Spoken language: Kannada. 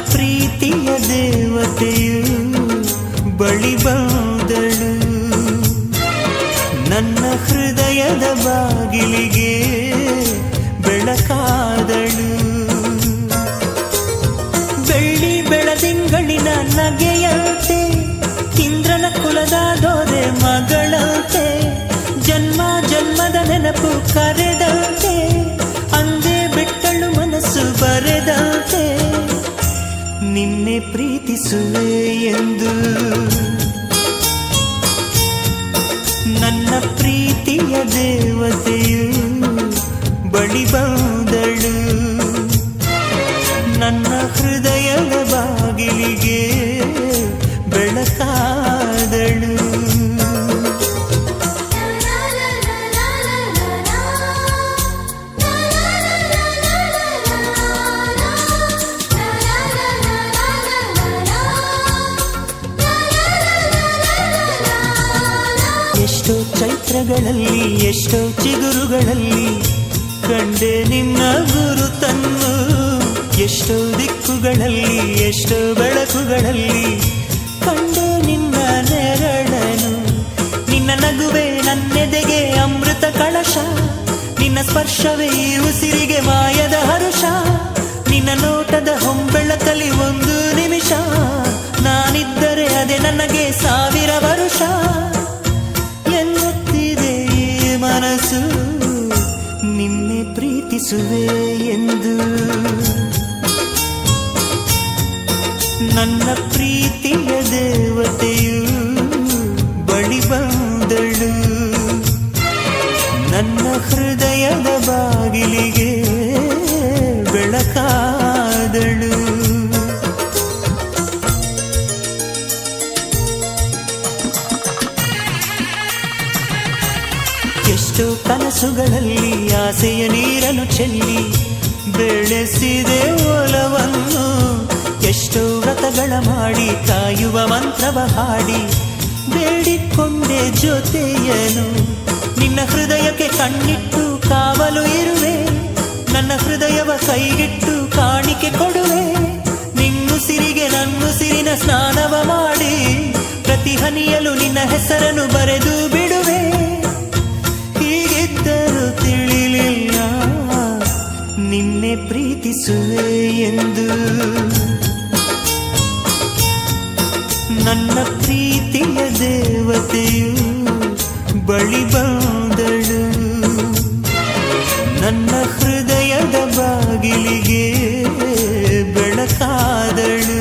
ಪ್ರೀತಿಯ ದೇವತೆಯು ಬಳಿ ಬಂದಳು, ನನ್ನ ಹೃದಯದ ಬಾಗಿಲಿಗೆ ಬೆಳಕಾದಳು. ಬೆಳ್ಳಿ ಬೆಳದಿಂಗಳಿನ ನಗೆಯಂತೆ, ಇಂದ್ರನ ಕುಲದ ದೊರೆ ಮಗಳಂತೆ, ಜನ್ಮ ಜನ್ಮದ ನೆನಪು ಕರೆದಂತೆ, ಅಂದೇ ಬಿಟ್ಟಳು ಮನಸ್ಸು ಬರೆದಂತೆ, ನಿನ್ನೆ ಪ್ರೀತಿಸುವೆ ಎಂದು. ನನ್ನ ಪ್ರೀತಿಯ ದೇವತೆಯು ಬಳಿ ಬಂದಳು, ನನ್ನ ಹೃದಯದ ಬಾಗಿಲಿಗೆ ಬೆಳಕಾದಳು. ಎಷ್ಟೋ ಚೈತ್ರಗಳಲ್ಲಿ, ಎಷ್ಟೋ ಚಿಗುರುಗಳಲ್ಲಿ ಕಂಡೆ ನಿನ್ನ ಗುರುತನ್ನು, ಎಷ್ಟೋ ದಿಕ್ಕುಗಳಲ್ಲಿ, ಎಷ್ಟೋ ಬೆಳಕುಗಳಲ್ಲಿ ಕಂಡೆ ನಿನ್ನ ನೆರಳನು. ನಿನ್ನ ನಗುವೆ ನನ್ನೆದೆಗೆ ಅಮೃತ ಕಳಶ, ನಿನ್ನ ಸ್ಪರ್ಶವೇ ಈ ಉಸಿರಿಗೆ ಮಾಯದ ಹರುಷ, ನಿನ್ನ ನೋಟದ ಹೊಂಬೆಳಕಲಿ ಒಂದು ನಿಮಿಷ, ನಾನಿದ್ದರೆ ಅದೇ ನನಗೆ 1000 ವರುಷ ಎನ್ನುತ್ತಿದೆ ಈ ಮನಸ್ಸು, ನಿನ್ನೆ ಪ್ರೀತಿಸುವೆ ಎಂದು. ನನ್ನ ಪ್ರೀತಿಯ ದೇವತೆಯು ಬಳಿ ಬಂದಳು, ನನ್ನ ಹೃದಯದ ಬಾಗಿಲಿಗೆ ಬೆಳಕಾದಳು. ಎಷ್ಟೋ ಕನಸುಗಳಲ್ಲಿ ಆಸೆಯ ನೀರನ್ನು ಚೆಲ್ಲಿ ಬೆಳೆಸಿದೆ ಒಲವನ್ನು, ಎಷ್ಟೋ ವ್ರತಗಳ ಮಾಡಿ ಕಾಯುವ ಮಂತ್ರವ ಹಾಡಿ ಬೇಡಿಕೊಂಡೆ ಜೊತೆಯನು. ನಿನ್ನ ಹೃದಯಕ್ಕೆ ಕಣ್ಣಿಟ್ಟು ಕಾವಲು ಇರುವೆ, ನನ್ನ ಹೃದಯವ ಕೈಗಿಟ್ಟು ಕಾಣಿಕೆ ಕೊಡುವೆ, ನಿನ್ನುಸಿರಿಗೆ ನನ್ನುಸಿರಿನ ಸ್ನಾನವ ಮಾಡಿ ಪ್ರತಿ ಹನಿಯಲು ನಿನ್ನ ಹೆಸರನ್ನು ಬರೆದು ಬಿಡುವೆ. ಹೀಗಿದ್ದರೂ ತಿಳಿಲಿಲ್ಲ ನಿನ್ನೆ ಪ್ರೀತಿಸುವೆ ಎಂದು. ನನ್ನ ಪ್ರೀತಿಯ ದೇವತೆಯು ಬಳಿ ಬಂದಳು, ನನ್ನ ಹೃದಯದ ಬಾಗಿಲಿಗೆ ಬೆಳಕಾದಳು.